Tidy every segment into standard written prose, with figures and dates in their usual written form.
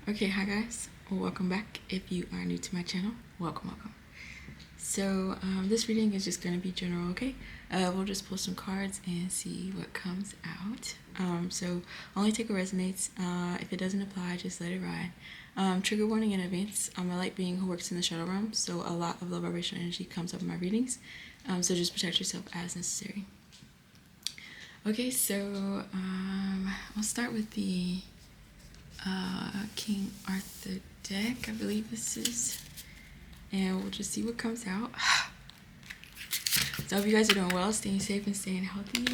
Okay, hi guys, welcome back. If you are new to my channel, welcome. So this reading is just going to be general, okay? We'll just pull some cards and see what comes out. So only take what resonates. If it doesn't apply, just let it ride. Trigger warning in advance. I'm a light being who works in the shadow realm, so a lot of low vibrational energy comes up in my readings. So just protect yourself as necessary. Okay, so we'll start with the King Arthur deck, I believe this is, and we'll just see what comes out. So I hope you guys are doing well, staying safe and staying healthy.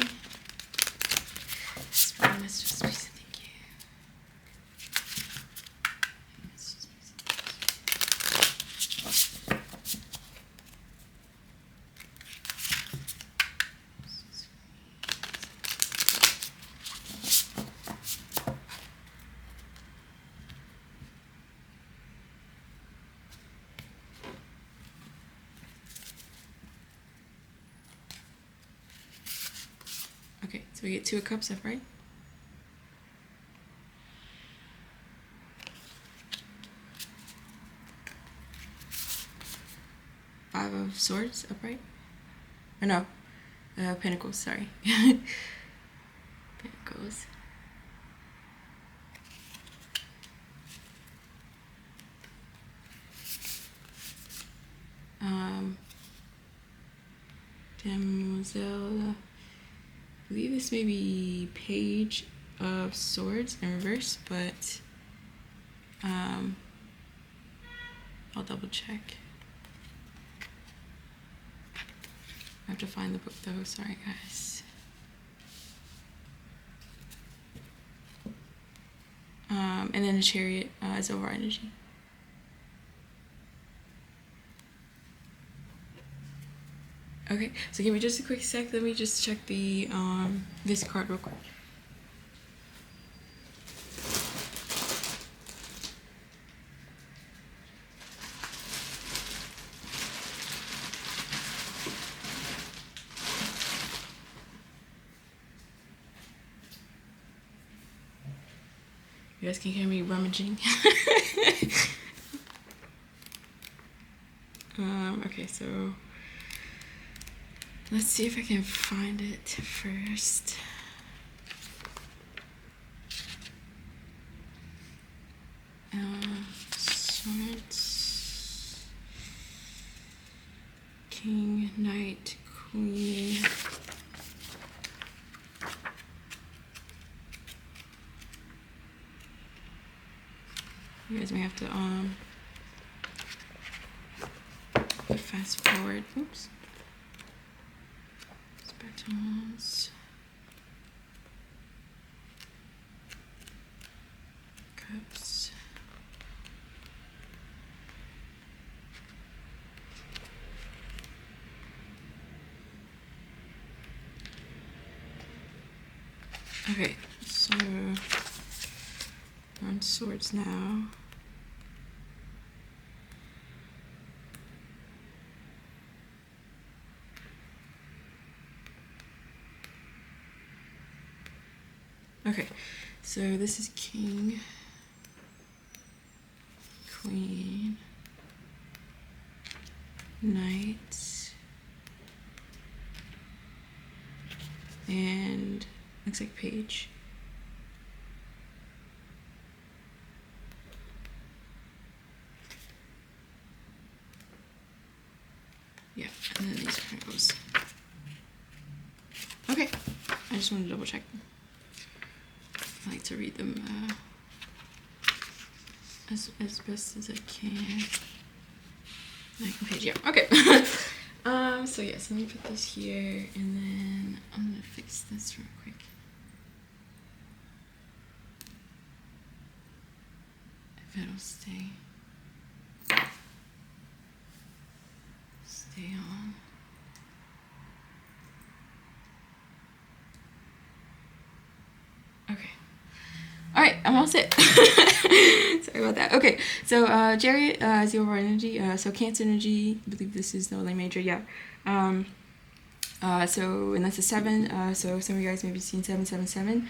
Thank you. Okay, so we get 2 of Cups up, right? Five of Swords upright. Or no, Pentacles, sorry. Pentacles. Demoiselle, I believe this may be Page of Swords in reverse, but I'll double check. I have to find the book though, sorry guys. And then the Chariot is over energy. Okay, so give me just a quick sec. Let me just check the this card real quick. You guys can hear me rummaging. Okay, so let's see if I can find it first. Swords, King, Knight, Queen. You guys may have to fast forward. Oops. Spectacles. Cups. Okay, so we're on Swords now. Okay, so this is King, Queen, Knight, and looks like Page. Yeah, and then these Pentacles. Okay, I just wanted to double check. I like to read them as best as I can. Page, yeah, okay. So yes, let me put this here, and then I'm gonna fix this real quick. If it'll stay on. Okay. All right, I'm all set. Sorry about that. Okay, so Chariot is the overall energy. So Cancer energy, I believe this is the only major, yeah. And that's a 7. So some of you guys may be seeing 777.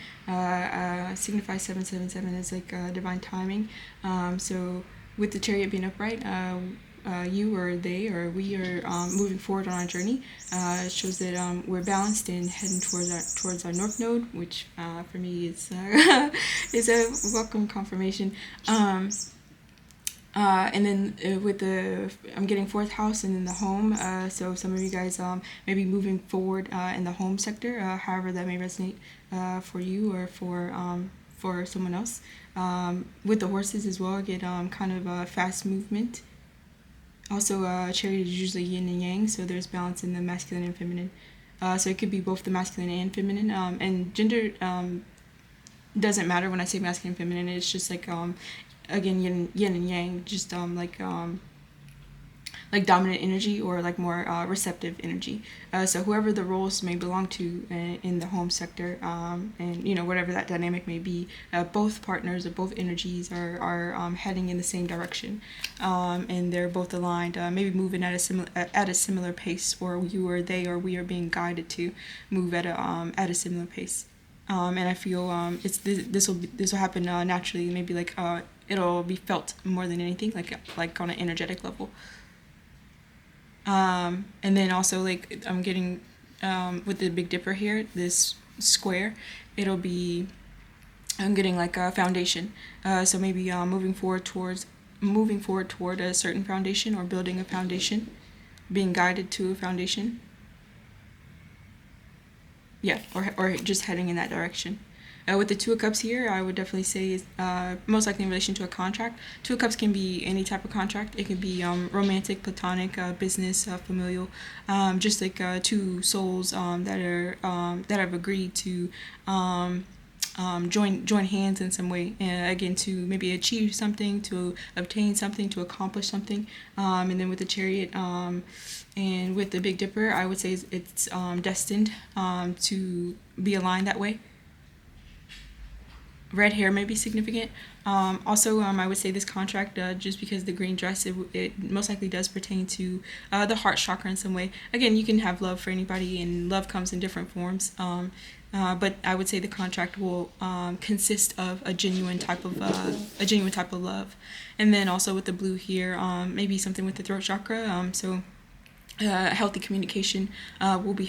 Signifies 777 as like divine timing. So with the chariot being upright, you or they or we are moving forward on our journey. It shows that we're balanced and heading towards our north node, which for me is is a welcome confirmation. And then with I'm getting fourth house and then the home. So some of you guys may be moving forward in the home sector, however that may resonate for you or for someone else. With the horses as well, I get kind of a fast movement. Also, chariot is usually yin and yang, so there's balance in the masculine and feminine. So it could be both the masculine and feminine. And gender doesn't matter when I say masculine and feminine. It's just like again yin and yang, just like dominant energy or like more receptive energy. So whoever the roles may belong to in the home sector, and you know, whatever that dynamic may be, both partners or both energies are heading in the same direction, and they're both aligned, maybe moving at a similar pace, or you or they or we are being guided to move at a similar pace. And I feel this will happen naturally. Maybe like it'll be felt more than anything, like on an energetic level. And then also like I'm getting with the Big Dipper here, this square, I'm getting like a foundation. So maybe moving forward toward a certain foundation or building a foundation, being guided to a foundation. Yeah, or just heading in that direction. With the Two of Cups here, I would definitely say is most likely in relation to a contract. Two of Cups can be any type of contract. It can be romantic, platonic, business, familial, just like two souls that have agreed to join hands in some way, again, to maybe achieve something, to obtain something, to accomplish something. And then with the Chariot and with the Big Dipper, I would say it's destined to be aligned that way. Red hair may be significant. Also, I would say this contract, just because the green dress, it most likely does pertain to the heart chakra in some way. Again, you can have love for anybody, and love comes in different forms. But I would say the contract will consist of a genuine type of love. And then also with the blue here, maybe something with the throat chakra. Healthy communication will be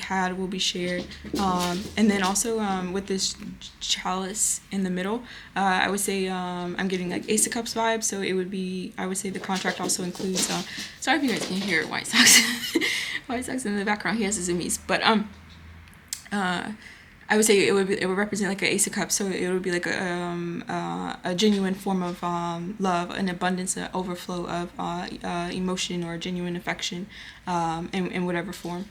shared, and then also with this chalice in the middle, I would say I'm getting like Ace of Cups vibes. So I would say the contract also includes. Sorry if you guys can hear White Sox, White Sox in the background. He has his zoomies, but I would say it would represent like an Ace of Cups, so it would be like a genuine form of love, an abundance, an overflow of emotion or genuine affection, in whatever form.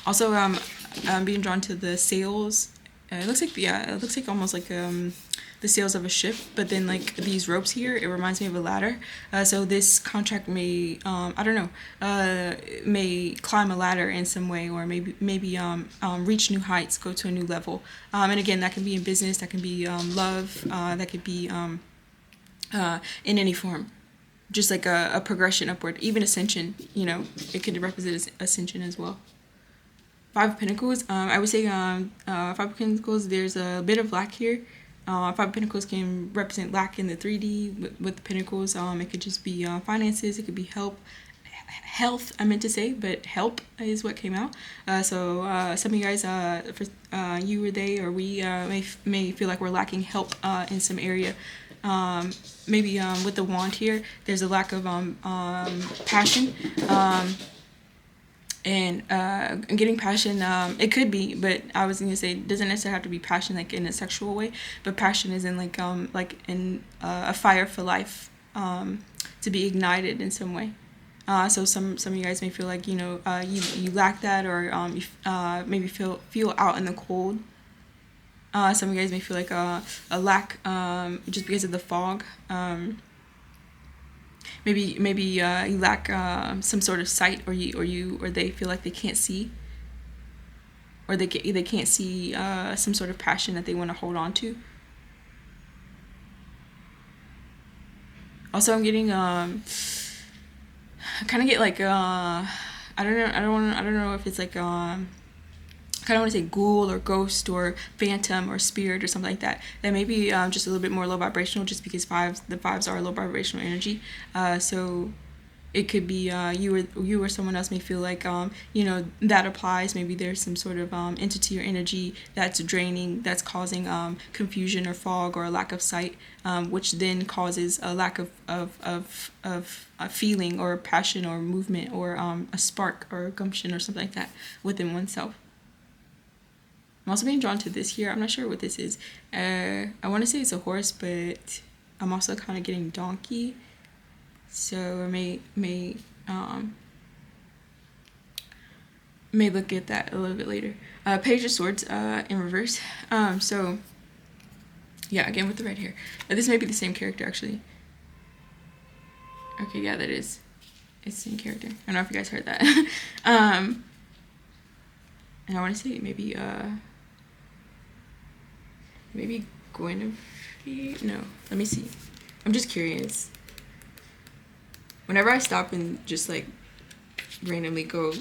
Also, I'm being drawn to the sails. It looks like almost like the sails of a ship, but then like these ropes here, it reminds me of a ladder. So this contract may may climb a ladder in some way, or maybe reach new heights, go to a new level. And again, that can be in business, that can be love, that could be in any form, just like a progression upward, even ascension. You know, it could represent ascension as well. Five of Pentacles. I would say Five of Pentacles, there's a bit of lack here. Five of Pentacles can represent lack in the 3D with the Pentacles. It could just be finances. It could be health, I meant to say, but help is what came out. So some of you guys, for you or they or we, may feel like we're lacking help in some area. Maybe with the Wand here, there's a lack of passion. And getting passion, it could be, but I was gonna say it doesn't necessarily have to be passion like in a sexual way, but passion is in like in a fire for life, to be ignited in some way. So some of you guys may feel like you lack that, or you maybe feel out in the cold. Some of you guys may feel like a lack just because of the fog. Maybe you lack some sort of sight, or they feel like they can't see, or they can't see some sort of passion that they want to hold on to. Also, I'm getting kind of get like I don't know if it's like kind of want to say ghoul or ghost or phantom or spirit or something like that. That may be just a little bit more low vibrational, just because the fives are low vibrational energy. So it could be you or someone else may feel like you know, that applies. Maybe there's some sort of entity or energy that's draining, that's causing confusion or fog or a lack of sight, which then causes a lack of a feeling or passion or movement or a spark or gumption or something like that within oneself. I'm also being drawn to this here. I'm not sure what this is. I want to say it's a horse, but I'm also kind of getting donkey. So I may look at that a little bit later. Page of Swords in reverse. So yeah, again with the red hair. This may be the same character actually. Okay, yeah, that is. It's the same character. I don't know if you guys heard that. And I want to say maybe Guinevere? No, let me see. I'm just curious. Whenever I stop and just like randomly go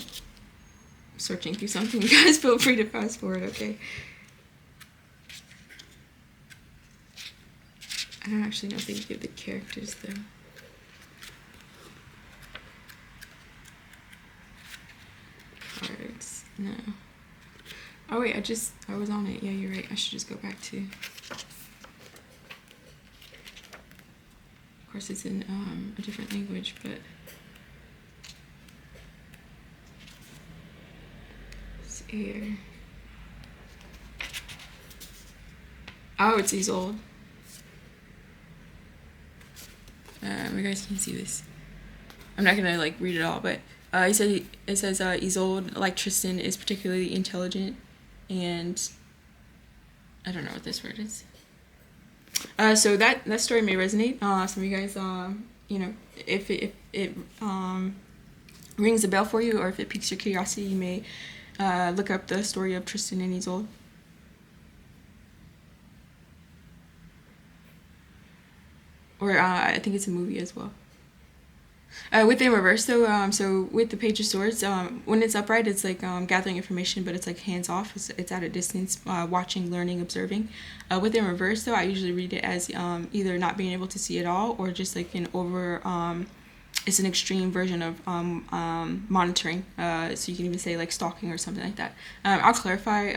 searching through something, you guys feel free to fast forward, okay? I don't actually know if they give the characters though. Cards, no. Oh wait, I was on it. Yeah, you're right. I should just go back to. Of course, it's in a different language, but it's air. Oh, it's Isolde. You guys can see this. I'm not gonna like read it all, but it says Isolde, like Tristan, is particularly intelligent, and I don't know what this word is. So that story may resonate. Some of you guys, you know, if it rings a bell for you, or if it piques your curiosity, you may look up the story of Tristan and Isolde. Or I think it's a movie as well. With the reverse though, so with the Page of Swords, when it's upright, it's like gathering information, but it's like hands off. It's at a distance, watching, learning, observing. With the reverse though, I usually read it as either not being able to see at all, or just like an over. It's an extreme version of monitoring. So you can even say like stalking or something like that. I'll clarify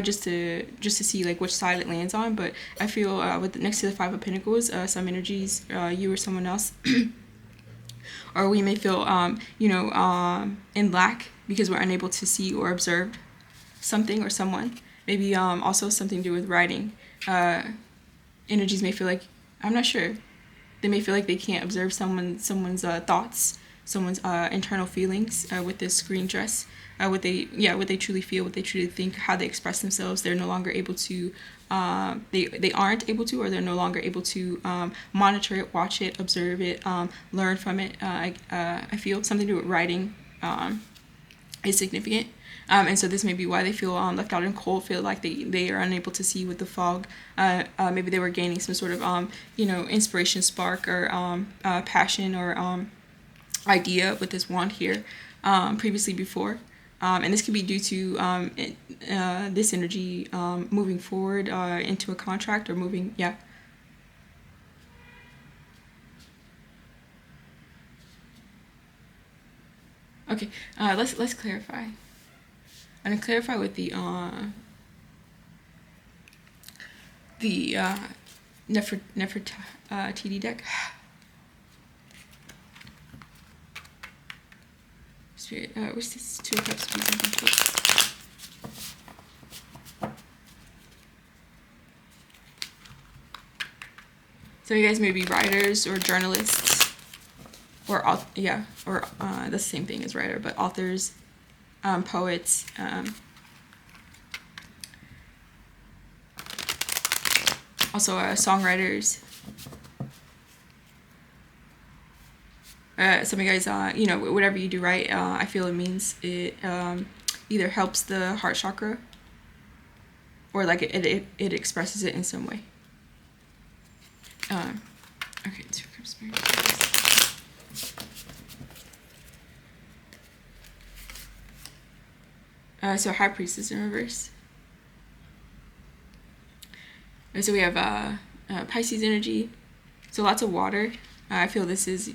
just to see like which side it lands on, but I feel with next to the Five of Pentacles, some energies, you or someone else, or we may feel you know, in lack because we're unable to see or observe something or someone. Maybe also something to do with writing. Energies may feel like, I'm not sure, they may feel like they can't observe someone's thoughts, someone's internal feelings with this green dress. What they truly feel, what they truly think, how they express themselves. They're no longer able to, they aren't able to, or they're no longer able to monitor it, watch it, observe it, learn from it. I feel something to do with writing is significant. And so this may be why they feel left out and cold, feel like they are unable to see with the fog. Maybe they were gaining some sort of, you know, inspiration, spark, or passion, or idea with this wand here previously before. And this could be due to this energy moving forward into a contract, or moving, yeah. Okay, let's clarify. I'm gonna clarify with the Nefertiti deck. Spirit, what's this? Two of Cups, please. So you guys may be writers or journalists, or that's the same thing as writer, but authors, poets, also songwriters. Some of you guys, you know, whatever you do right, I feel it means it either helps the heart chakra, or like it expresses it in some way. Okay, 2 Cups, Spirit. So High Priestess in reverse. So we have Pisces energy. So lots of water. I feel this is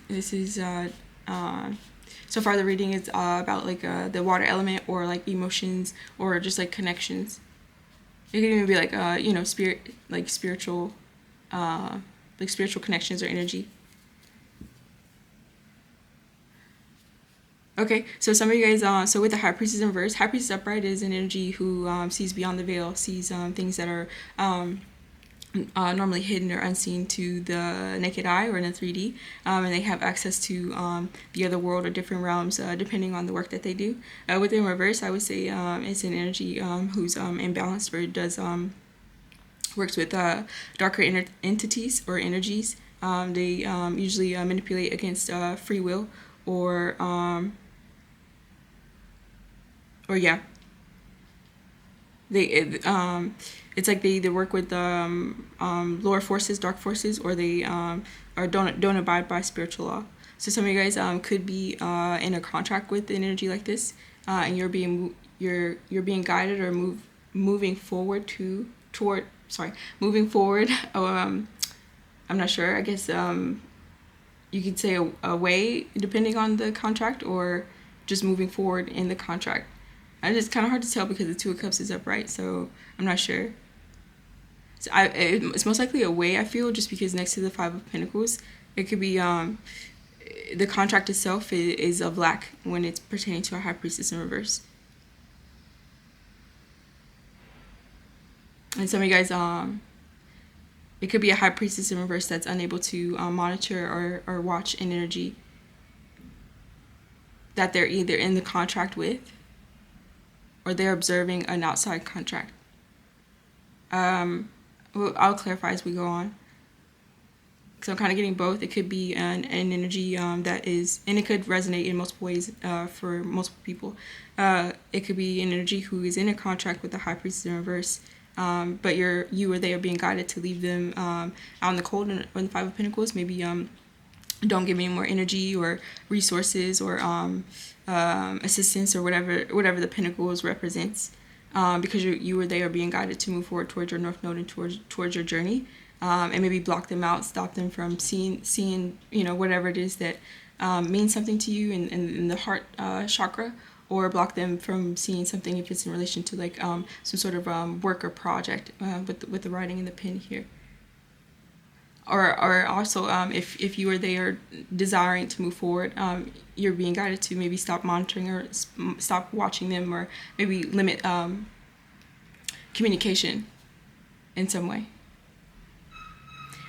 so far the reading is about like the water element, or like emotions, or just like connections. It could even be like spirit, like spiritual connections or energy. Okay, so some of you guys, so with the High Priestess in reverse, High Priestess upright is an energy who sees beyond the veil, sees things that are normally hidden or unseen to the naked eye or in the 3D, and they have access to the other world or different realms depending on the work that they do. Within reverse, I would say it's an energy who's imbalanced, or does works with darker entities or energies. They usually manipulate against free will, or yeah, it's like they either work with lower forces, dark forces, or they or don't abide by spiritual law. So some of you guys could be in a contract with an energy like this, and you're being guided or moving forward moving forward. I'm not sure. I guess you could say a way, depending on the contract, or just moving forward in the contract. And it's kind of hard to tell because the Two of Cups is upright, so I'm not sure. So it's most likely a way, I feel, just because next to the Five of Pentacles, it could be the contract itself is of lack when it's pertaining to a High Priestess in reverse. And some of you guys, it could be a High Priestess in reverse that's unable to monitor or watch an energy that they're either in the contract with, or they're observing an outside contract. Well, I'll clarify as we go on. So I'm kind of getting both. It could be an energy that is, and it could resonate in multiple ways for multiple people. It could be an energy who is in a contract with the High Priestess in reverse, but you or they are being guided to leave them out in the cold on the Five of Pentacles. Maybe don't give me any more energy or resources or assistance or whatever the Pentacles represents, because you or they are being guided to move forward towards your North Node and towards your journey, and maybe block them out, stop them from seeing whatever it is that means something to you in the heart chakra, or block them from seeing something if it's in relation to like some sort of work or project with the writing and the pen here. Or also, if you or they are desiring to move forward, you're being guided to maybe stop monitoring or stop watching them, or maybe limit communication in some way.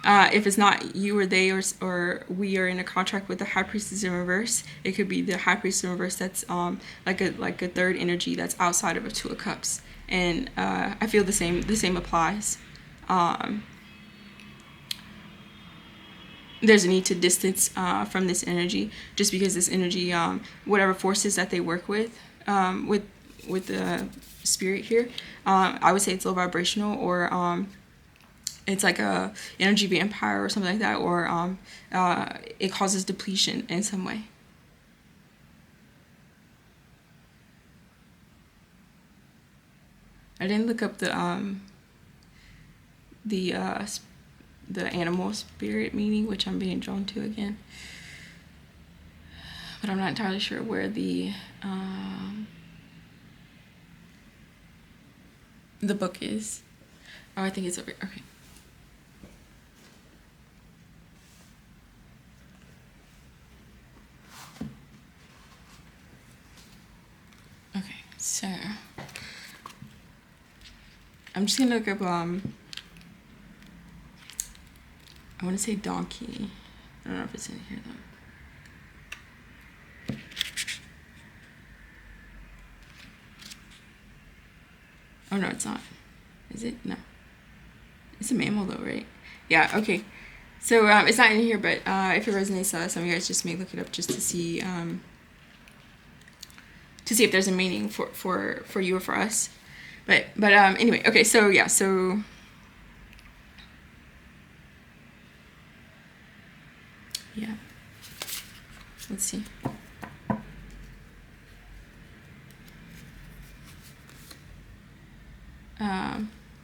If it's not you or they, or we are in a contract with the High Priestess in reverse, it could be the High Priestess in reverse that's like a third energy that's outside of a Two of Cups, and I feel the same applies. There's a need to distance from this energy, just because this energy, whatever forces that they work with the spirit here, I would say it's low vibrational, or it's like a energy vampire or something like that, or it causes depletion in some way. I didn't look up the animal spirit meaning, which I'm being drawn to again, but I'm not entirely sure where the book is. Oh, I think it's over here. Okay. Okay, so I'm just gonna look up I want to say donkey. I don't know if it's in here though. Oh no, it's not. Is it? No. It's a mammal though, right? Yeah, okay. So it's not in here, but if it resonates, some of you guys just may look it up just to see if there's a meaning for you or for us. But anyway, okay, so yeah, so yeah. Let's see.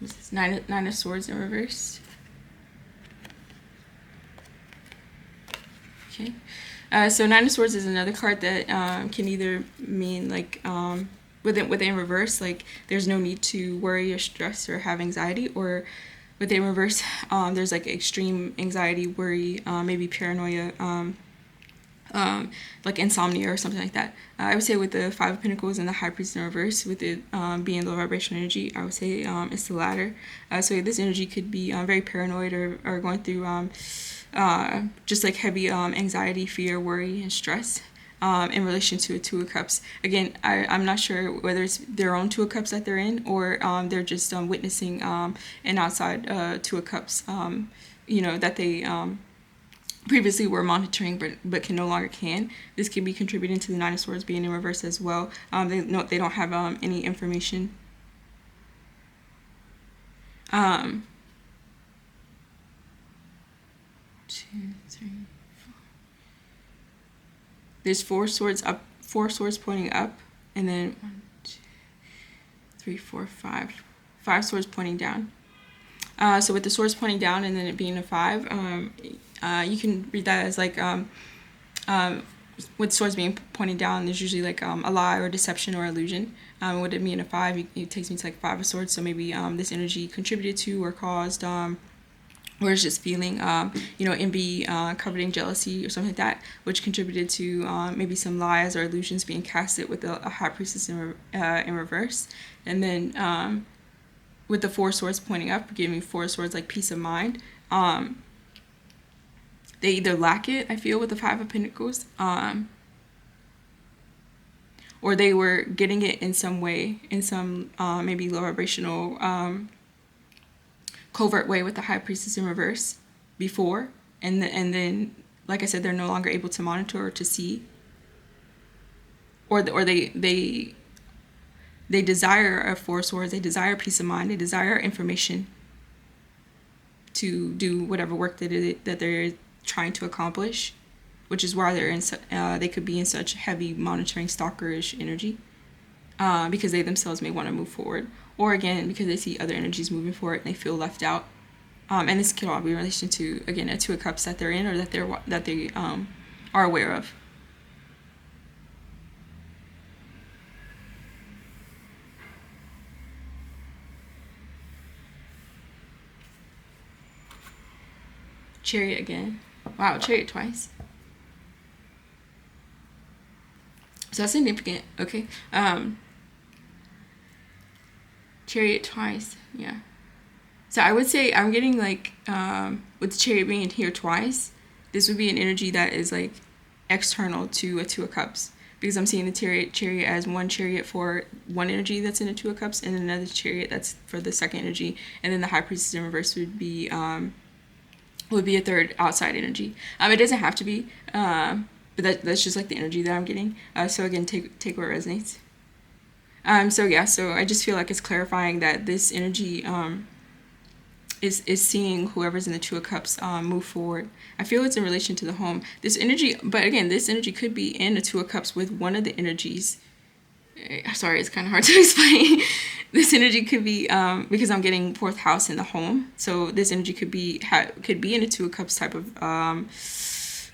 This is nine of swords in reverse. Okay. So Nine of Swords is another card that can either mean like within reverse, like there's no need to worry or stress or have anxiety, or within reverse, there's like extreme anxiety, worry, maybe paranoia, like insomnia or something like that. I would say with the Five of Pentacles and the High Priest in reverse, with it being low vibrational energy, I would say it's the latter. So this energy could be very paranoid or going through just like heavy anxiety, fear, worry, and stress in relation to a Two of Cups. Again, I'm not sure whether it's their own Two of Cups that they're in, or they're just witnessing an outside Two of Cups, that they previously were monitoring but can no longer can. This could be contributing to the Nine of Swords being in reverse as well. They don't have any information. 2, 3, 4. There's four swords pointing up, and then 1, 2, 3, 4, 5. 5 swords pointing down. So with the swords pointing down and then it being a 5, you can read that as like with swords being pointing down, there's usually like a lie or deception or illusion. With it being a 5, it takes me to like 5 of swords. So maybe this energy contributed to or caused or it's just feeling, envy, coveting jealousy or something like that, which contributed to maybe some lies or illusions being casted with a High Priestess in reverse. And then with the 4 swords pointing up, giving 4 swords like peace of mind. They either lack it, I feel, with the 5 of Pentacles, or they were getting it in some way, in some maybe low vibrational covert way with the High Priestess in reverse before, and then like I said, they're no longer able to monitor or to see, or they desire a 4 swords, they desire peace of mind, they desire information to do whatever work that they're trying to accomplish, which is why they could be in such heavy monitoring stalkerish energy, because they themselves may want to move forward, or again because they see other energies moving forward and they feel left out. And this could all be in relation to, again, a Two of Cups that they're in, or that they are aware of. Chariot again. Wow, Chariot twice. So that's significant. Okay. Chariot twice. Yeah. So I would say I'm getting like with the Chariot being here twice, this would be an energy that is like external to a Two of Cups, because I'm seeing the chariot as one chariot for one energy that's in a Two of Cups, and another chariot that's for the second energy, and then the High Priestess in reverse would be a third outside energy. It doesn't have to be, but that's just like the energy that I'm getting. So again, take what resonates. So I just feel like it's clarifying that this energy is seeing whoever's in the Two of Cups move forward. I feel it's in relation to the home. This energy, but again, this energy could be in the Two of Cups with one of the energies. Sorry, it's kind of hard to explain. This energy could be because I'm getting 4th house in the home. So this energy could be in a Two of Cups type of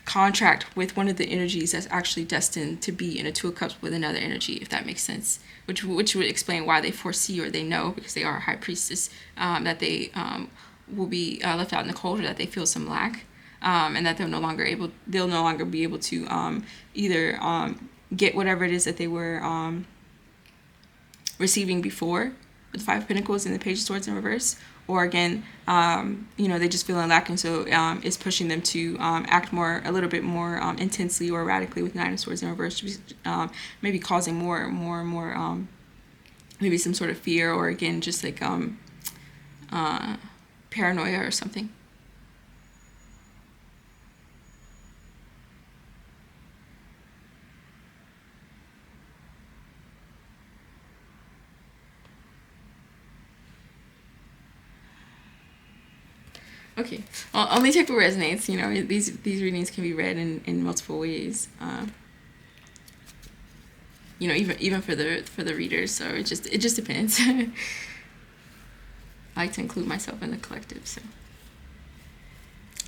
contract with one of the energies that's actually destined to be in a Two of Cups with another energy, if that makes sense. Which would explain why they foresee, or they know, because they are a High Priestess, that they will be left out in the cold, or that they feel some lack, and that they'll no longer be able to either get whatever it is that they were receiving before with the 5 of Pentacles and the Page of Swords in reverse, or again, they just feeling lack, and so it's pushing them to act a little bit more intensely or erratically with 9 of Swords in reverse, maybe causing more maybe some sort of fear, or again just like paranoia or something. Okay, well, only take what resonates. These readings can be read in multiple ways. Even for the readers. So it just depends. I like to include myself in the collective, so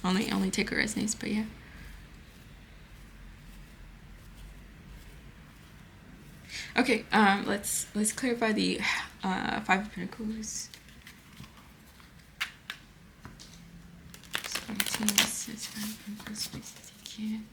only take what resonates. But yeah. Okay, let's clarify the Five of Pentacles. So, says Five of Pentacles, please, as you can.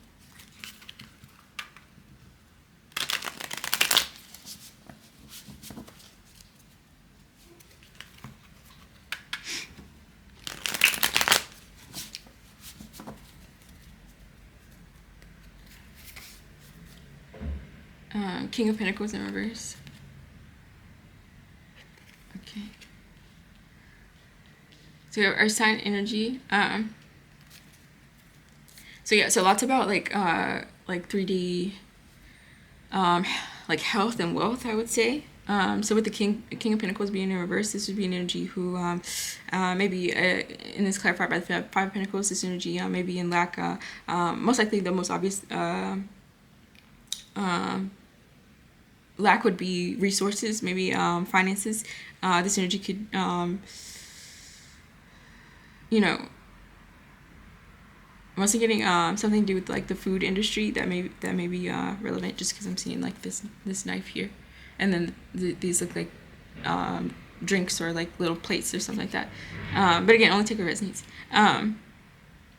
King of Pentacles in reverse. Okay. So our sign energy. So yeah, so lots about like 3D, like health and wealth, I would say. So with the King of Pentacles being in reverse, this would be an energy who maybe in this clarified by the Five of Pentacles, this energy maybe in lack. Most likely the most obvious lack would be resources, maybe finances. This energy could, mostly getting something to do with like the food industry that may be relevant, just because I'm seeing like this knife here, and then these look like drinks or like little plates or something like that. But again, only take what resonates.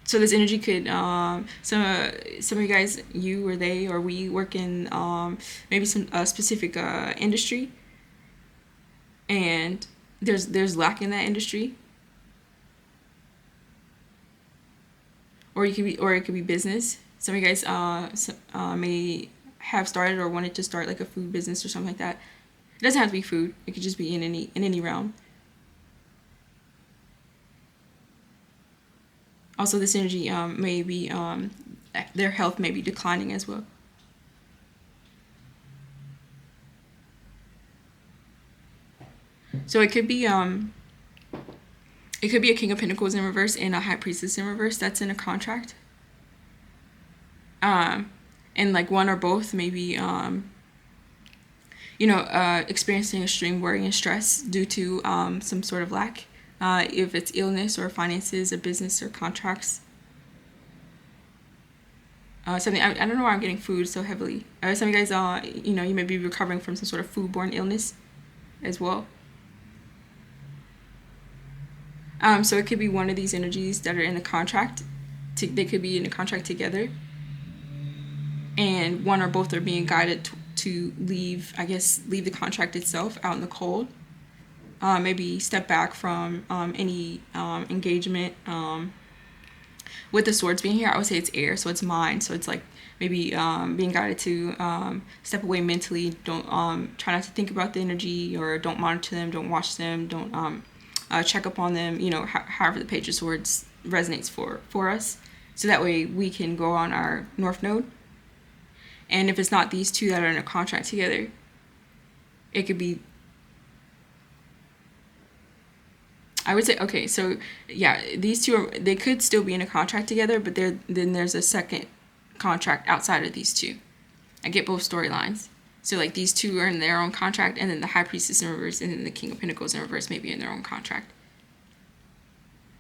So this energy could some of you guys, you or they or we, work in maybe some specific industry, and there's lack in that industry, or it could be business. Some of you guys may have started or wanted to start like a food business or something like that. It doesn't have to be food. It could just be in any realm. Also, this energy may be their health may be declining as well. So it could be a King of Pentacles in reverse and a High Priestess in reverse. That's in a contract. And like one or both maybe experiencing extreme worry and stress due to some sort of lack. If it's illness or finances or business or contracts. Something I don't know why I'm getting food so heavily. Some of you guys, you may be recovering from some sort of foodborne illness as well. So it could be one of these energies that are in the contract. They could be in a contract together, and one or both are being guided to leave the contract itself out in the cold. Maybe step back from any engagement. With the swords being here, I would say it's air, so it's mind. So it's like maybe being guided to step away mentally. Don't try not to think about the energy, or don't monitor them, don't watch them, don't check up on them. However the Page of Swords resonates for us, so that way we can go on our North Node. And if it's not these two that are in a contract together, it could be. I would say, okay, so yeah, these two they could still be in a contract together, but then there's a second contract outside of these two. I get both storylines. So like these two are in their own contract, and then the High Priestess in reverse and then the King of Pentacles in reverse may be in their own contract.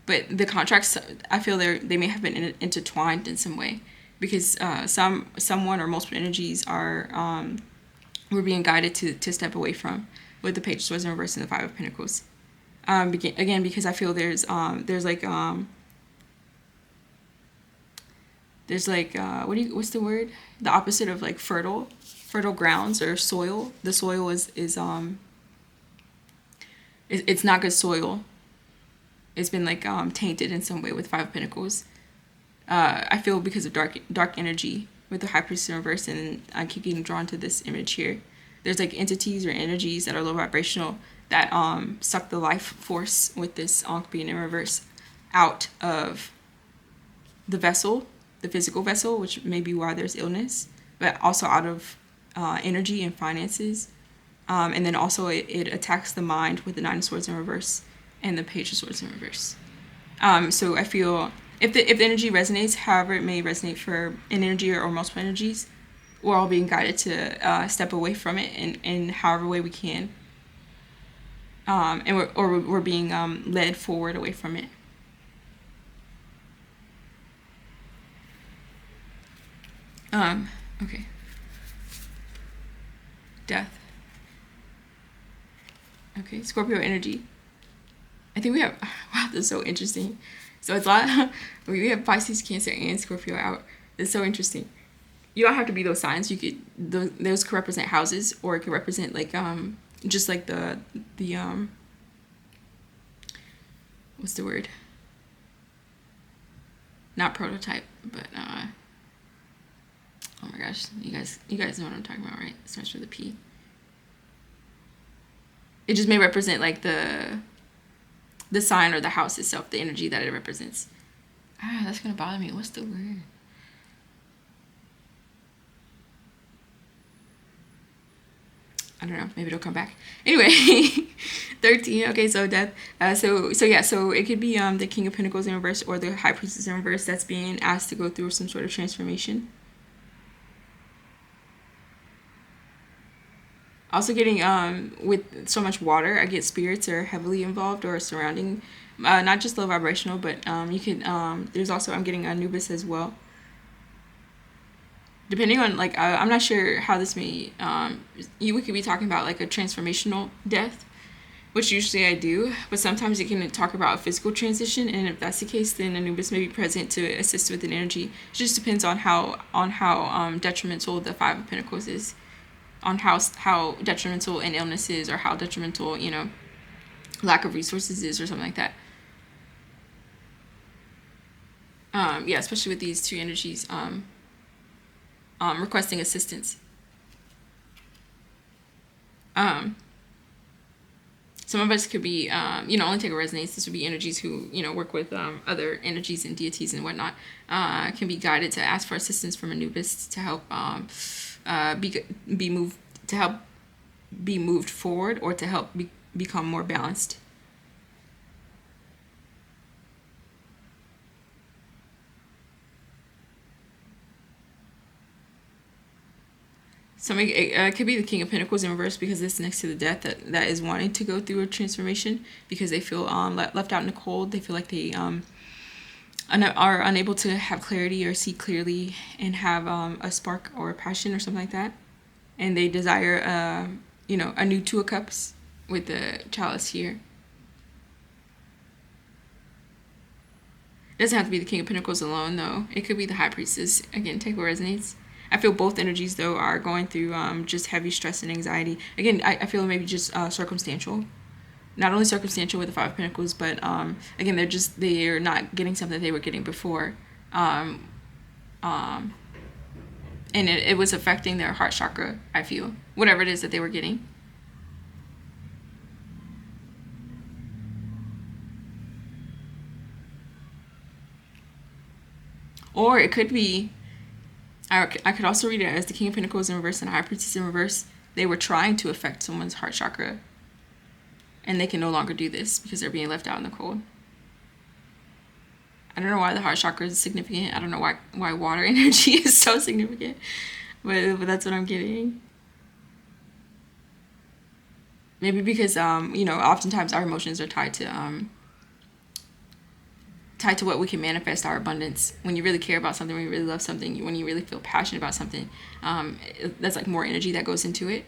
But the contracts, I feel they may have been intertwined in some way, because someone or multiple energies are we're being guided to step away from, with the Page of Swords in reverse and the Five of Pentacles. Again, because I feel there's like what's the word? The opposite of like fertile grounds or soil. The soil is it's not good soil. It's been like tainted in some way with Five of Pentacles. I feel because of dark energy with the High Priestess in reverse, and I keep getting drawn to this image here. There's like entities or energies that are low vibrational that suck the life force with this Ankh being in reverse out of the vessel, the physical vessel, which may be why there's illness, but also out of energy and finances. And then also it attacks the mind with the Nine of Swords in reverse and the Page of Swords in reverse. So I feel if the energy resonates, however it may resonate for an energy or multiple energies, we're all being guided to step away from it in however way we can. and we're being led forward away from it. Okay. Death. Okay, Scorpio energy. I think we have, wow, this is so interesting. So it's a lot, we have Pisces, Cancer, and Scorpio out. It's so interesting. You don't have to be those signs. You could, those could represent houses, or it could represent like, just like the what's the word? Not prototype, but, oh my gosh, you guys know what I'm talking about, right? It starts with a P. It just may represent like the sign or the house itself, the energy that it represents. That's gonna bother me. What's the word? I don't know. Maybe it'll come back. Anyway, 13. Okay, so death. So it could be the King of Pentacles in reverse or the High Priestess in reverse that's being asked to go through some sort of transformation. Also getting with so much water, I get spirits are heavily involved or surrounding, not just low vibrational, but you can there's also, I'm getting Anubis as well. Depending on like I'm not sure how this may we could be talking about like a transformational death, which usually I do, but sometimes you can talk about a physical transition, and if that's the case, then Anubis may be present to assist with an energy. It just depends on how detrimental the Five of Pentacles is, on how detrimental an illness is, or how detrimental, you know, lack of resources is, or something like that. Yeah, especially with these two energies requesting assistance. Some of us could be, only take a resonance. This would be energies who, work with other energies and deities and whatnot, can be guided to ask for assistance from Anubis to help be moved forward, or to help become more balanced. It could be the King of Pentacles in reverse, because it's next to the Death that is wanting to go through a transformation because they feel left out in the cold. They feel like they are unable to have clarity or see clearly and have a spark or a passion or something like that. And they desire, a new Two of Cups with the Chalice here. It doesn't have to be the King of Pentacles alone, though. It could be the High Priestess. Again, take what resonates. I feel both energies, though, are going through just heavy stress and anxiety. Again, I feel maybe just circumstantial. Not only circumstantial with the Five of Pentacles, but again, they're not getting something they were getting before. And it was affecting their heart chakra, I feel. Whatever it is that they were getting. Or it could be, I could also read it as the King of Pentacles in reverse and High Priestess in reverse. They were trying to affect someone's heart chakra, and they can no longer do this because they're being left out in the cold. I don't know why the heart chakra is significant. I don't know why water energy is so significant, but that's what I'm getting. Maybe because oftentimes our emotions are tied to what we can manifest our abundance. When you really care about something, when you really love something, when you really feel passionate about something, that's like more energy that goes into it.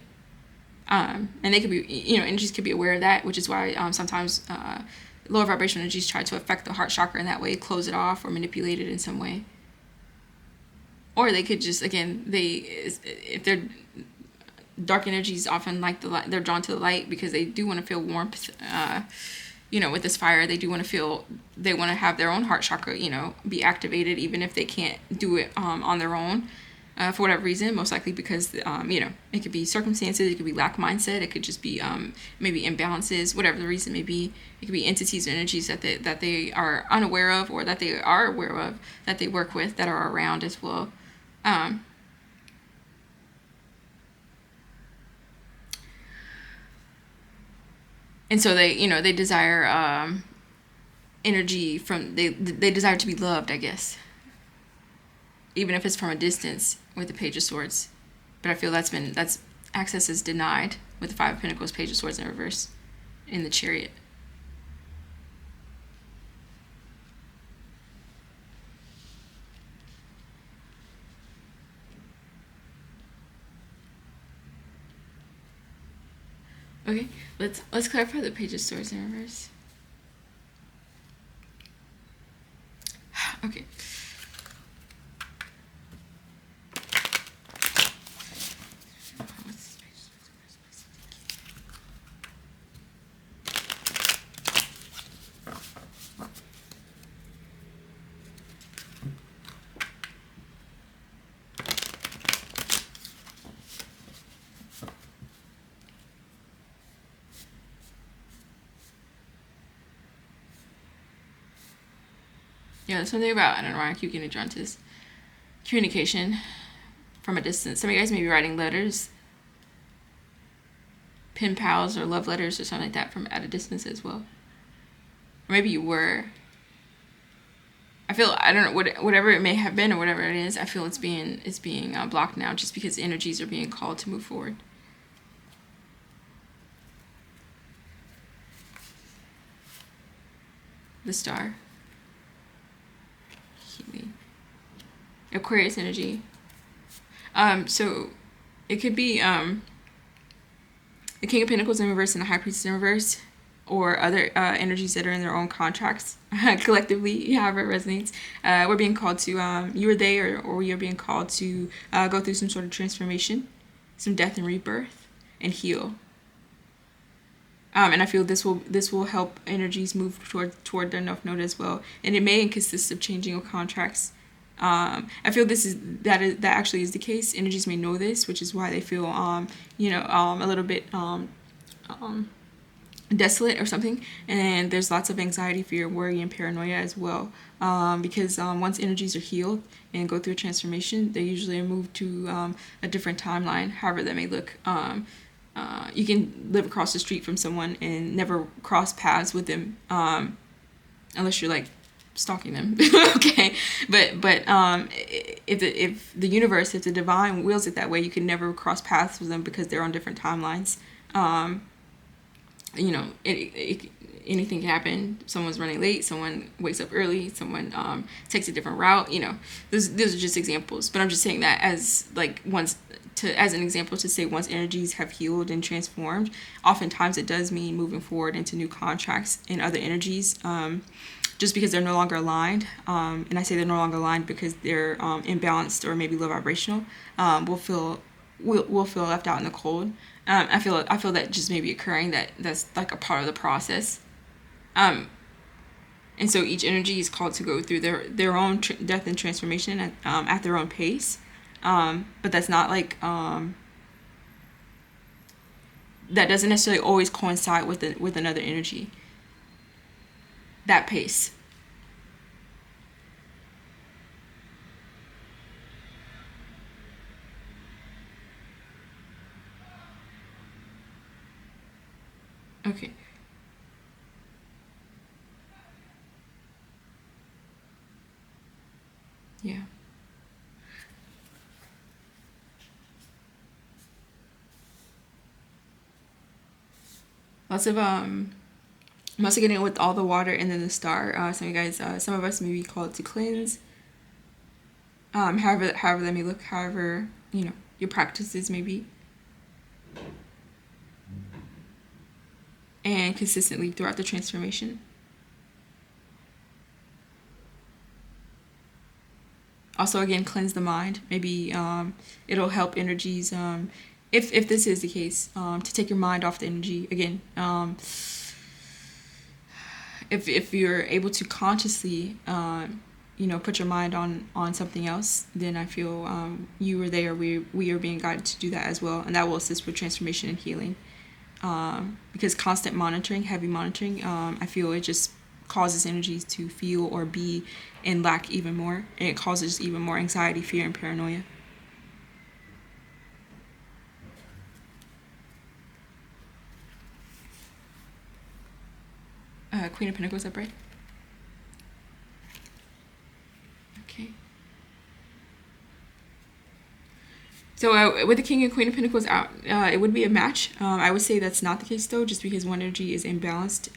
And they could be, energies could be aware of that, which is why sometimes lower vibrational energies try to affect the heart chakra in that way, close it off or manipulate it in some way. Or they could just, again, if they're dark energies, often like the light, they're drawn to the light because they do want to feel warmth. With this fire, they want to have their own heart chakra, be activated, even if they can't do it on their own for whatever reason. Most likely because, it could be circumstances, it could be lack mindset, it could just be maybe imbalances, whatever the reason may be. It could be entities or energies that they are unaware of, or that they are aware of, that they work with, that are around as well. And so they desire energy from, they desire to be loved, I guess. Even if it's from a distance with the Page of Swords. But I feel that's access is denied with the Five of Pentacles, Page of Swords in reverse. in the Chariot. Okay, let's clarify the page of swords in reverse. Okay. Yeah, there's something about, I don't know why I keep getting drawn to this. Communication from a distance. Some of you guys may be writing letters, pen pals, or love letters or something like that from at a distance as well. Or maybe you were. I feel, I don't know, whatever it may have been or whatever it is, I feel it's being blocked now just because energies are being called to move forward. The Star. Healing. Aquarius energy. So it could be the King of Pentacles in reverse and the High Priestess in reverse, or other energies that are in their own contracts collectively, however it resonates. We're being called to, you or they, or you're being called to go through some sort of transformation, some death and rebirth, and heal. And I feel this will help energies move toward their North Node as well, and it may consist of changing of contracts. I feel that actually is the case. Energies may know this, which is why they feel a little bit desolate or something, and there's lots of anxiety, fear, worry, and paranoia as well, because once energies are healed and go through a transformation, they usually are moved to a different timeline, however that may look. You can live across the street from someone and never cross paths with them, unless you're like stalking them. Okay, but if the universe, if the divine wills it that way, you can never cross paths with them because they're on different timelines. Anything can happen. Someone's running late, someone wakes up early, someone takes a different route. Those are just examples, but I'm just saying that as an example to say once energies have healed and transformed, oftentimes it does mean moving forward into new contracts and other energies, just because they're no longer aligned. And I say they're no longer aligned because they're imbalanced or maybe low vibrational. We'll feel left out in the cold. I feel that just may be occurring, that's like a part of the process. And so each energy is called to go through their own death and transformation at their own pace. But that's not like that doesn't necessarily always coincide with another energy. That pace. Okay. Yeah. Lots of I'm also getting it with all the water and then the star. Some of you guys, some of us may be called to cleanse. However that may look, however your practices may be, and consistently throughout the transformation. Also, again, cleanse the mind. Maybe it'll help energies, if this is the case, to take your mind off the energy. Again, if you're able to consciously, put your mind on something else, then I feel you or they or we are being guided to do that as well, and that will assist with transformation and healing. Because constant monitoring, heavy monitoring, I feel it just causes energies to feel or be in lack even more, and it causes even more anxiety, fear, and paranoia. Queen of Pentacles upright. Okay. So with the King and Queen of Pentacles out, it would be a match. I would say that's not the case though, just because one energy is imbalanced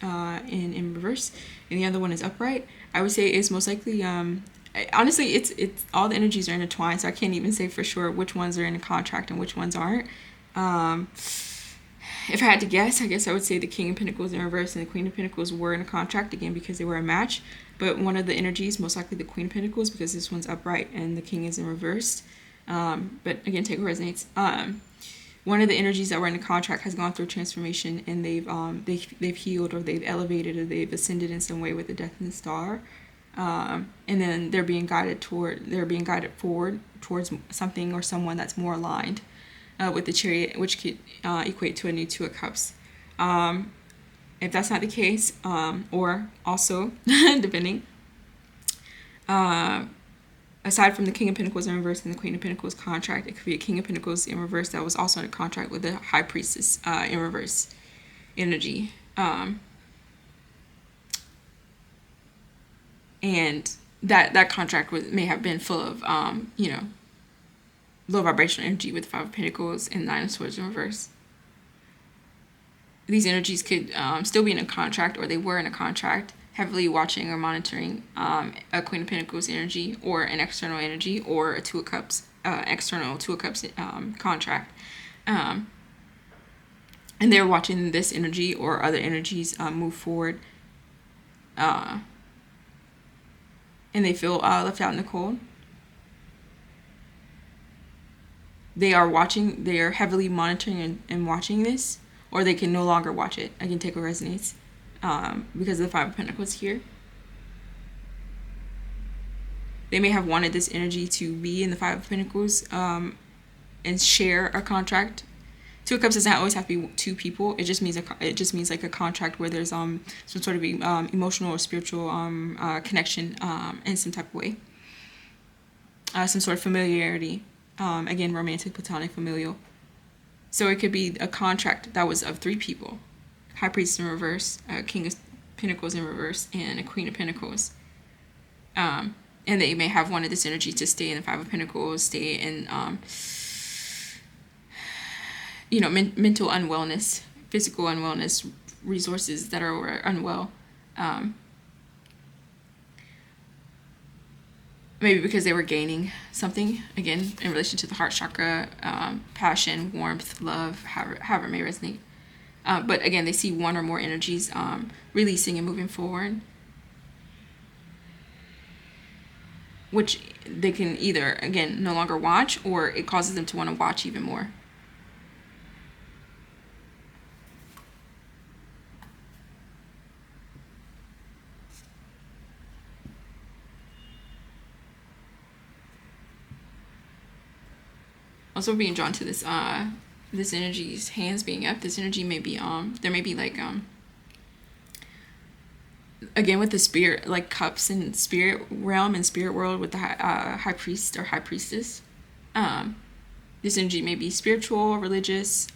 in reverse, and the other one is upright. I would say it's most likely. Honestly, it's all the energies are intertwined, so I can't even say for sure which ones are in a contract and which ones aren't. If I had to guess, I guess I would say the King of Pentacles in reverse and the Queen of Pentacles were in a contract, again, because they were a match. But one of the energies, most likely the Queen of Pentacles, because this one's upright and the King is in reverse. But again, take what resonates. One of the energies that were in the contract has gone through transformation, and they've healed, or they've elevated, or they've ascended in some way with the Death and the Star. And then they're being guided forward towards something or someone that's more aligned. With the Chariot, which could equate to a new Two of Cups. If that's not the case, or also, depending, aside from the King of Pentacles in reverse and the Queen of Pentacles contract, it could be a King of Pentacles in reverse that was also in a contract with the High Priestess in reverse energy. And that contract may have been full of, low vibrational energy with the Five of Pentacles and Nine of Swords in reverse. These energies could still be in a contract, or they were in a contract, heavily watching or monitoring a Queen of Pentacles energy, or an external energy, or a Two of Cups, external Two of Cups contract. And they're watching this energy or other energies move forward. And they feel left out in the cold. They are heavily monitoring and watching this, or they can no longer watch it. I can take what resonates because of the Five of Pentacles here. They may have wanted this energy to be in the Five of Pentacles and share a contract. Two of Cups doesn't always have to be two people. It just means like a contract where there's some sort of emotional or spiritual connection in some type of way. Some sort of familiarity. Again, romantic, platonic, familial. So it could be a contract that was of three people. High Priest in reverse, King of Pentacles in reverse, and a Queen of Pentacles. And they may have wanted this energy to stay in the Five of Pentacles, stay in, mental unwellness, physical unwellness, resources that are unwell. Maybe because they were gaining something, again, in relation to the heart chakra, passion, warmth, love, however it may resonate. But again, they see one or more energies releasing and moving forward, which they can either, again, no longer watch, or it causes them to want to watch even more. Also being drawn to this this energy's hands being up. This energy may be there may be like again with the spirit, like cups and spirit realm and spirit world with the high priest or high priestess. This energy may be spiritual, religious,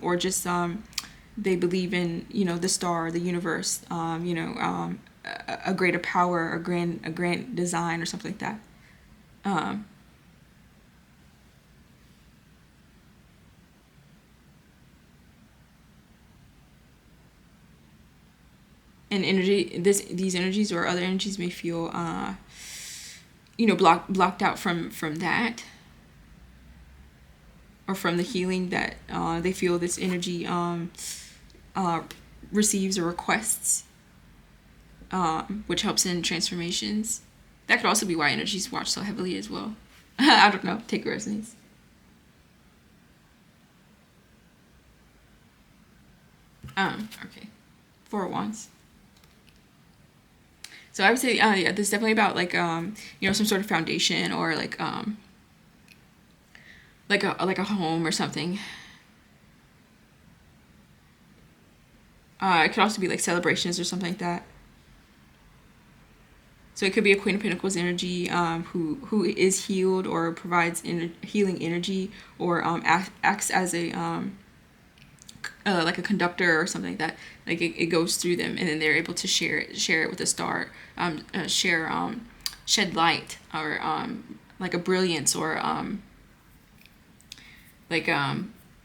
or just they believe in the star, the universe, a greater power, a grand design, or something like that. And these energies or other energies may feel blocked out from that, or from the healing that they feel this energy receives or requests, which helps in transformations. That could also be why energies watch so heavily as well. I don't know, take what resonates. Okay, Four of Wands. So I would say, this is definitely about like, some sort of foundation, or like a home or something. It could also be like celebrations or something like that. So it could be a Queen of Pentacles energy, who is healed or provides healing energy, or acts as a like a conductor or something like that. Like it goes through them, and then they're able to share it with a star, shed light, or like a brilliance, or like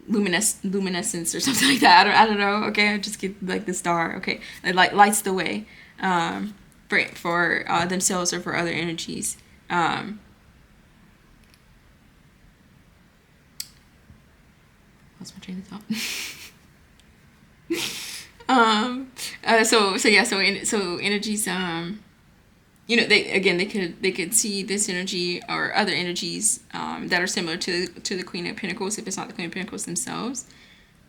luminescence or something like that. I don't know. Okay, I just get like the star. Okay, it like lights the way for themselves or for other energies. Lost my train of thought. So energies, they could see this energy or other energies that are similar to the Queen of Pentacles, if it's not the Queen of Pentacles themselves.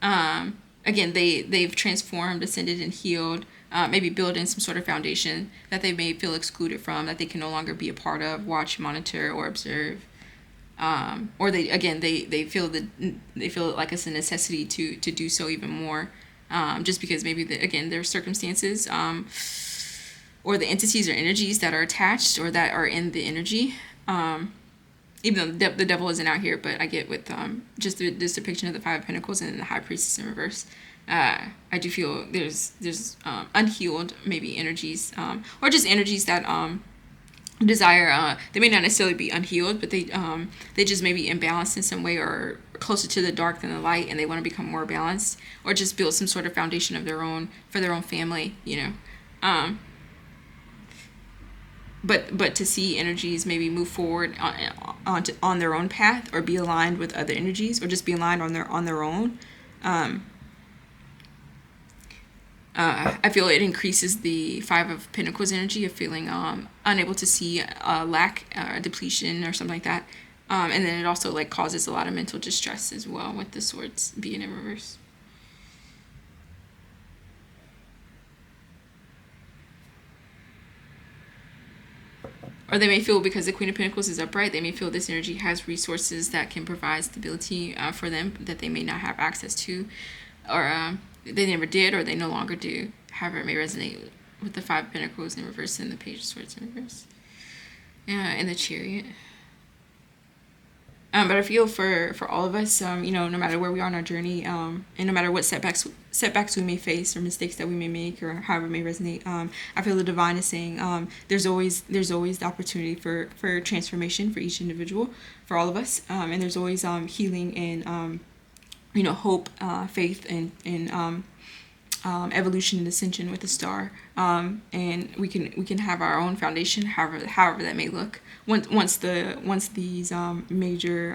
Again, they've transformed, ascended, and healed, maybe build in some sort of foundation that they may feel excluded from, that they can no longer be a part of, watch, monitor, or observe. Or they feel it like it's a necessity to do so even more, just because maybe their circumstances, or the entities or energies that are attached or that are in the energy. Even though the devil isn't out here, but I get with just this depiction of the Five of Pentacles and the High Priestess in reverse. I do feel there's unhealed maybe energies, or just energies that desire. They may not necessarily be unhealed, but they just may be imbalanced in some way, or closer to the dark than the light, and they want to become more balanced, or just build some sort of foundation of their own for their own family. But to see energies maybe move forward on their own path, or be aligned with other energies, or just be aligned on their own. I feel it increases the Five of Pentacles energy of feeling unable to see lack, depletion, or something like that. And then it also like causes a lot of mental distress as well, with the Swords being in reverse. Or they may feel, because the Queen of Pentacles is upright, they may feel this energy has resources that can provide stability for them that they may not have access to, or they never did, or they no longer do. However, it may resonate with the Five of Pentacles in reverse and the Page of Swords in reverse. And the Chariot. But I feel for all of us, no matter where we are in our journey, and no matter what setbacks we may face, or mistakes that we may make, or however it may resonate, I feel the divine is saying there's always the opportunity for transformation for each individual, for all of us, and there's always healing and hope, faith, and evolution and ascension with the star, and we can have our own foundation, however that may look. Once these majors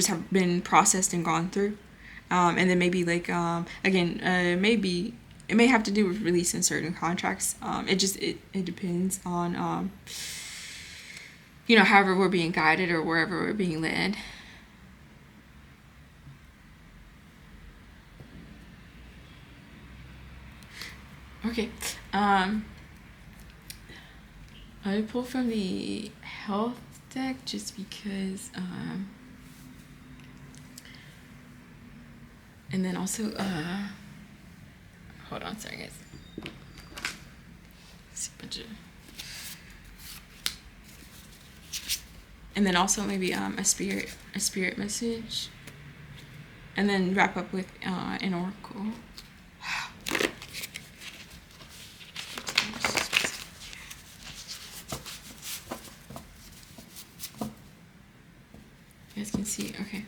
have been processed and gone through, and then maybe maybe it may have to do with releasing certain contracts. It depends on however we're being guided or wherever we're being led. Okay, I pulled from the health deck just because, and then also, hold on, sorry guys. And then also maybe a spirit message, and then wrap up with an oracle. You guys can see, okay.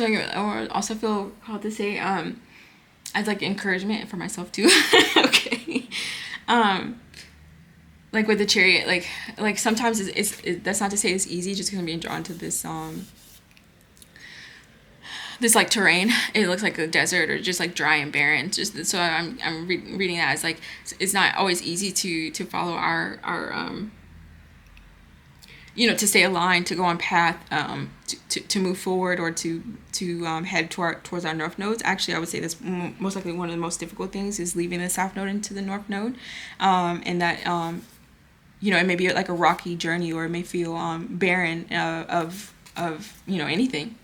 Or also feel called to say, as like encouragement for myself too. Okay. Like with the Chariot, like sometimes it's that's not to say it's easy, just because I'm being drawn to this this like terrain. It looks like a desert, or just like dry and barren. Just so I'm reading that as like it's not always easy to follow our to stay aligned, to go on path, to move forward, or to head towards our north nodes. Actually, I would say that's most likely one of the most difficult things, is leaving the south node into the north node, and that you know, it may be like a rocky journey, or it may feel barren of you know, anything,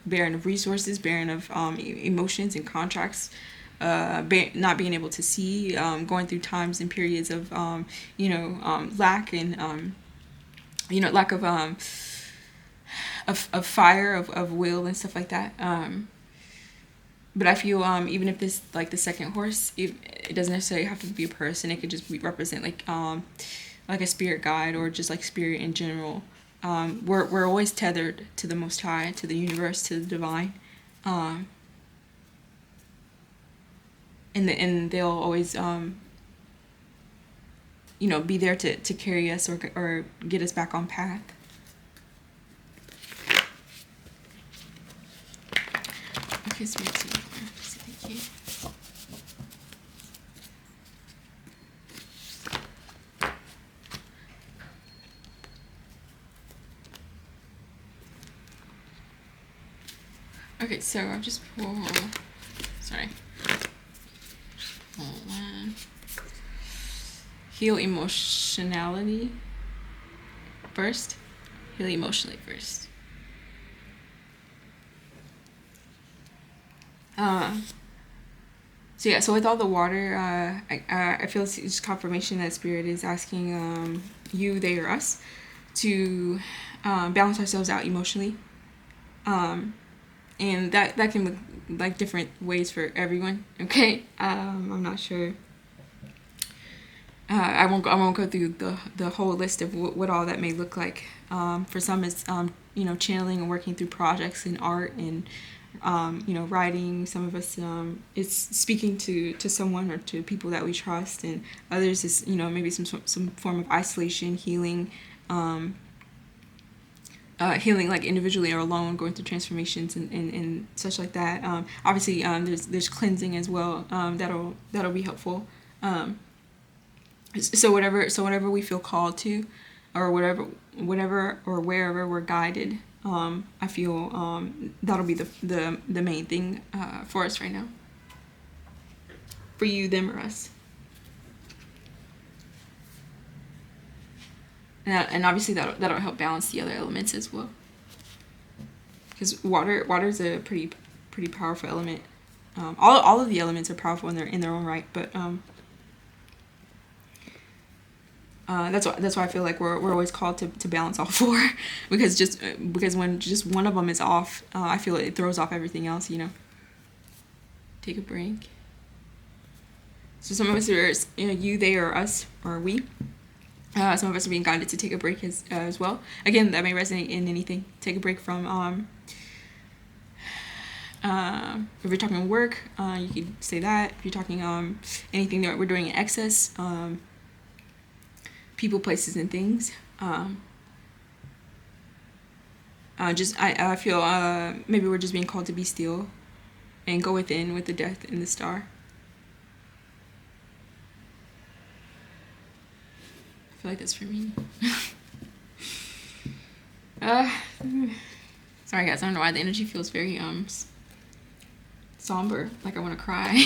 barren of resources, barren of emotions and contracts, not being able to see, going through times and periods of you know, lack and you know, lack of fire, of will and stuff like that. But I feel even if this, like the second horse, it doesn't necessarily have to be a person. It could just represent like a spirit guide, or just like spirit in general. We're always tethered to the Most High, to the universe, to the divine, and they'll always you know, be there to carry us, or get us back on path. Okay, so we have two more. So thank you. Okay, so I've just pulled, sorry, pull one. Heal emotionality first. Heal emotionally first. So yeah, so with all the water, I feel it's just confirmation that Spirit is asking you, they, or us to balance ourselves out emotionally. And that can look like different ways for everyone. Okay, I'm not sure. I won't go through the whole list of what all that may look like. For some, it's you know, channeling and working through projects in art and you know, writing. Some of us, it's speaking to someone or to people that we trust, and others is, you know, maybe some form of isolation, healing. Healing like individually or alone, going through transformations and such like that. Obviously, there's cleansing as well. That'll be helpful. So whatever we feel called to, or whatever or wherever we're guided, I feel that'll be the main thing for us right now. For you, them, or us. And obviously that'll help balance the other elements as well. Because water is a pretty powerful element. All of the elements are powerful in their own right, but that's why I feel like we're always called to balance all four, because when just one of them is off, I feel it throws off everything else. You know. Take a break. So some of us are, you know, you, they, or us, or we. Some of us are being guided to take a break as well. Again, that may resonate in anything. Take a break from, if you're talking work, you could say that. If you're talking anything that we're doing in excess, people, places, and things. I feel maybe we're just being called to be still and go within with the death in the star. I feel like that's for me. Sorry guys, I don't know why the energy feels very somber, like I want to cry.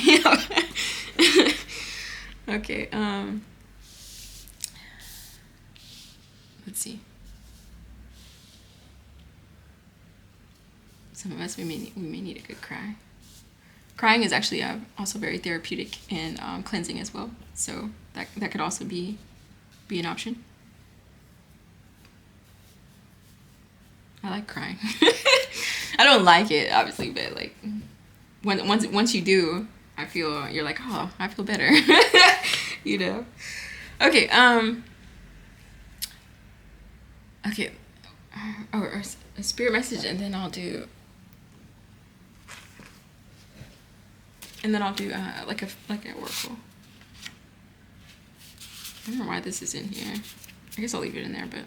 Okay, let's see. Some of us, we may need a good cry. Crying is actually also very therapeutic and cleansing as well, so that could also be an option. I like crying. I don't like it, obviously, but like once you do, I feel you're like, oh, I feel better. You know. Okay. Okay. Or a spirit message, and then I'll do. Like a oracle. I don't know why this is in here. I guess I'll leave it in there, but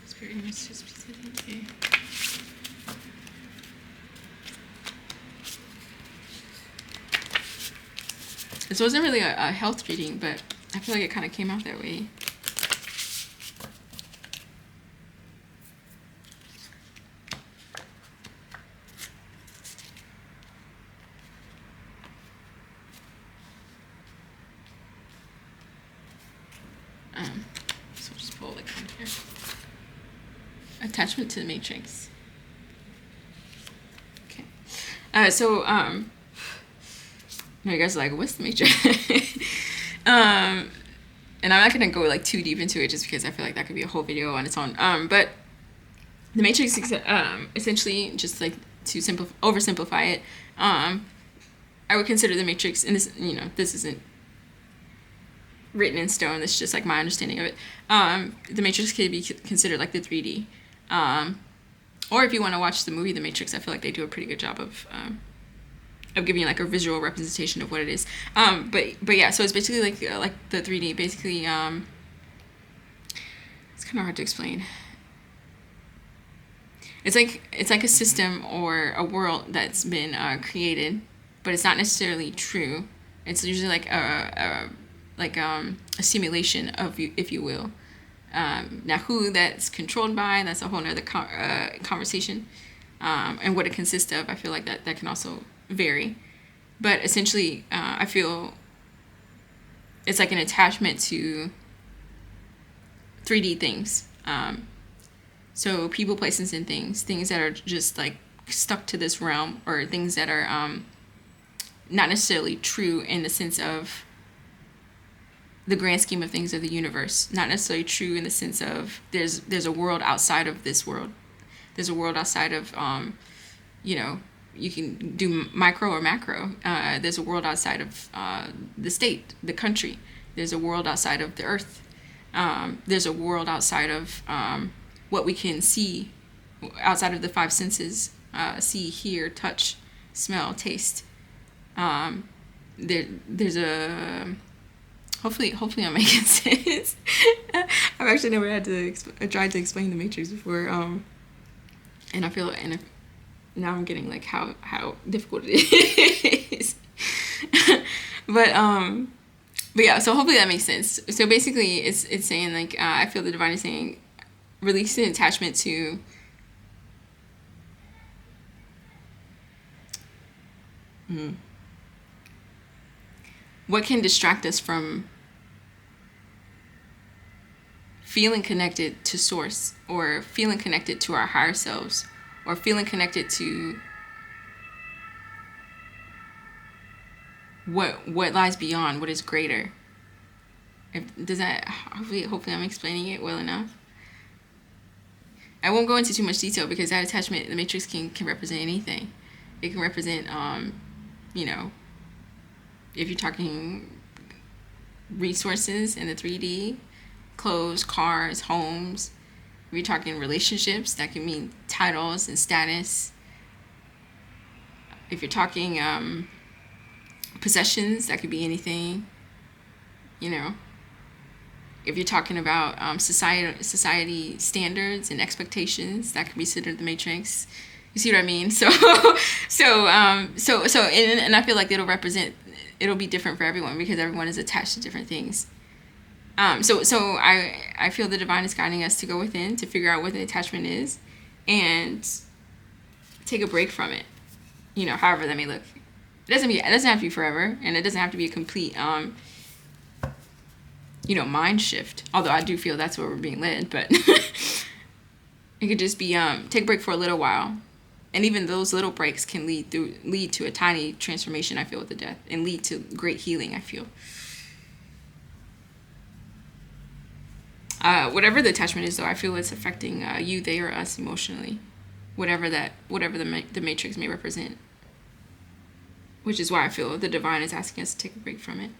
spirit messages. Okay. This wasn't really a health reading, but I feel like it kind of came out that way. So just pull like from here. Attachment to the matrix. Okay. You guys are like, what's the matrix? And I'm not gonna go like too deep into it just because I feel like that could be a whole video on its own. But the matrix is essentially, just like to oversimplify it, I would consider the matrix, and this, this isn't written in stone, it's just like my understanding of it. The matrix could be considered like the 3D. Or if you want to watch the movie The Matrix, I feel like they do a pretty good job of giving you like a visual representation of what it is. But yeah, so it's basically like the 3D. Basically, it's kind of hard to explain. It's like a system or a world that's been created, but it's not necessarily true. It's usually like a simulation of you, if you will. Now, who that's controlled by, that's a whole nother conversation. And what it consists of, I feel like that can also vary. But essentially, I feel it's like an attachment to 3D things. So people, places, and things that are just like stuck to this realm, or things that are not necessarily true in the sense of the grand scheme of things of the universe, not necessarily true in the sense of there's a world outside of this world. There's a world outside of, you can do micro or macro. There's a world outside of the state, the country. There's a world outside of the earth. There's a world outside of what we can see, outside of the 5 senses, see, hear, touch, smell, taste. There's a... Hopefully I'm making sense. I've actually never had to tried to explain the Matrix before, and I feel, now I'm getting like how difficult it is. but yeah, so hopefully that makes sense. So basically, it's saying like I feel the divine is saying, releasing attachment to what can distract us from feeling connected to source, or feeling connected to our higher selves, or feeling connected to what lies beyond, what is greater. Hopefully I'm explaining it well enough. I won't go into too much detail because that attachment, the matrix can represent anything. It can represent if you're talking resources in the 3D, clothes, cars, homes. If you're talking relationships, that can mean titles and status. If you're talking possessions, that could be anything. If you're talking about society standards and expectations, that could be considered the matrix. You see what I mean? So and I feel like it'll be different for everyone because everyone is attached to different things. So I feel the divine is guiding us to go within, to figure out what the attachment is, and take a break from it. However that may look. It doesn't have to be forever, and it doesn't have to be a complete mind shift. Although I do feel that's where we're being led, but it could just be take a break for a little while. And even those little breaks can lead to a tiny transformation, I feel, with the death, and lead to great healing, I feel. Whatever the attachment is, though, I feel it's affecting you, they, or us emotionally. Whatever the matrix may represent. Which is why I feel the divine is asking us to take a break from it.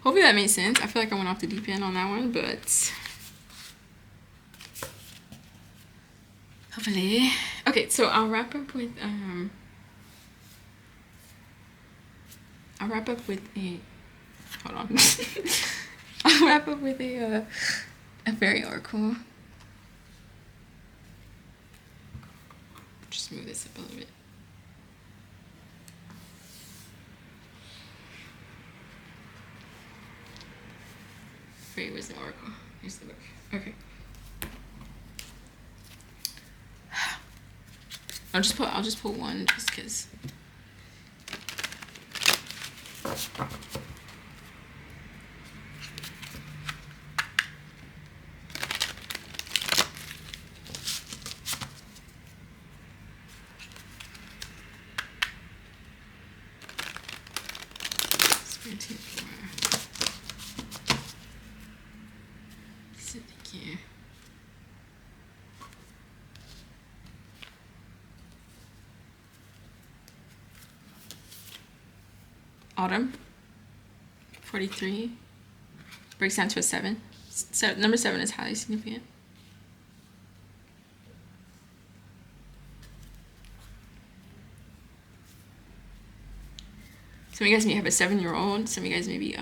Hopefully that made sense. I feel like I went off the deep end on that one, but... hopefully. Okay, so I'll wrap up with a hold on. I'll wrap up with a fairy oracle. Just move this up a little bit. Fairy wisdom oracle. Here's the book. Okay. I'll just pull one just because. Autumn, 43, breaks down to a 7. So number 7 is highly significant. Some of you guys may have a 7-year-old. Some of you guys may be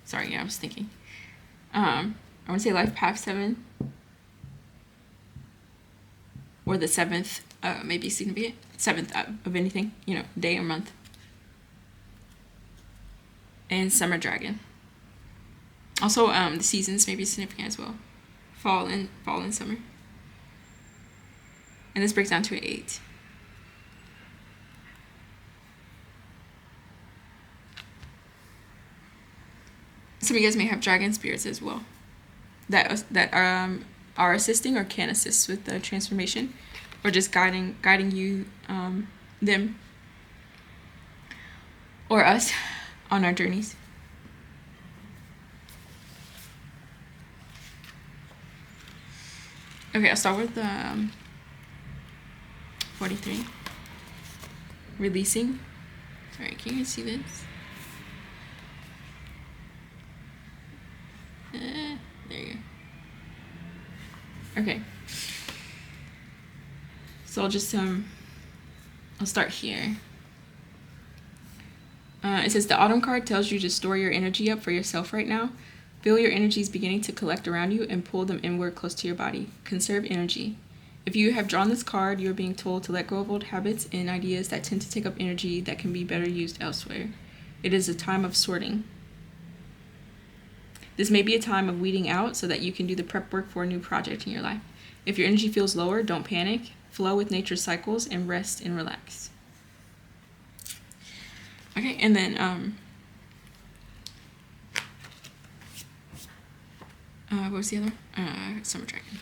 sorry, yeah, I was thinking. I want to say life path 7. Or the 7th, maybe significant. 7th of anything, you know, day or month. And summer dragon. Also, the seasons may be significant as well. Fall and summer. And this breaks down to an 8. Some of you guys may have dragon spirits as well. That are assisting or can assist with the transformation, or just guiding you, them, or us on our journeys. Okay, I'll start with 43. Releasing. Alright, can you guys see this? There you go. Okay. So I'll just I'll start here. It says the autumn card tells you to store your energy up for yourself right now. Feel your energies beginning to collect around you and pull them inward close to your body. Conserve energy. If you have drawn this card, you're being told to let go of old habits and ideas that tend to take up energy that can be better used elsewhere. It is a time of sorting. This may be a time of weeding out so that you can do the prep work for a new project in your life. If your energy feels lower, don't panic. Flow with nature's cycles and rest and relax. Okay, and then what was the other one? Summer dragon.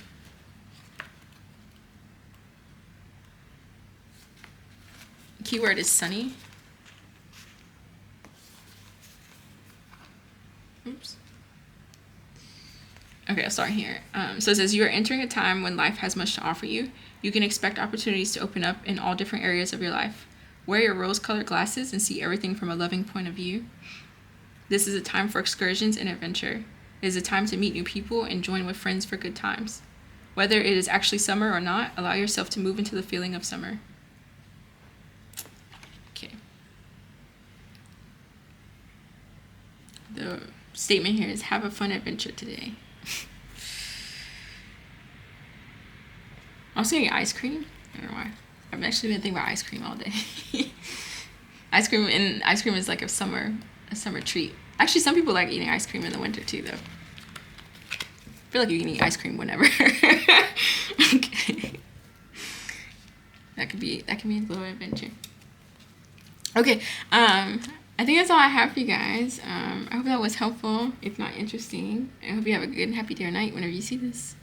Keyword is sunny. Oops. Okay, I'll start here. So it says, you are entering a time when life has much to offer you. You can expect opportunities to open up in all different areas of your life. Wear your rose-colored glasses and see everything from a loving point of view. This is a time for excursions and adventure. It is a time to meet new people and join with friends for good times. Whether it is actually summer or not, allow yourself to move into the feeling of summer. Okay. The statement here is, have a fun adventure today. I was thinking ice cream. I don't know why. I've actually been thinking about ice cream all day. Ice cream is like a summer treat. Actually, some people like eating ice cream in the winter too, though. I feel like you can eat ice cream whenever. Okay. That could be a little adventure. Okay. I think that's all I have for you guys. I hope that was helpful, if not interesting. I hope you have a good and happy day or night whenever you see this.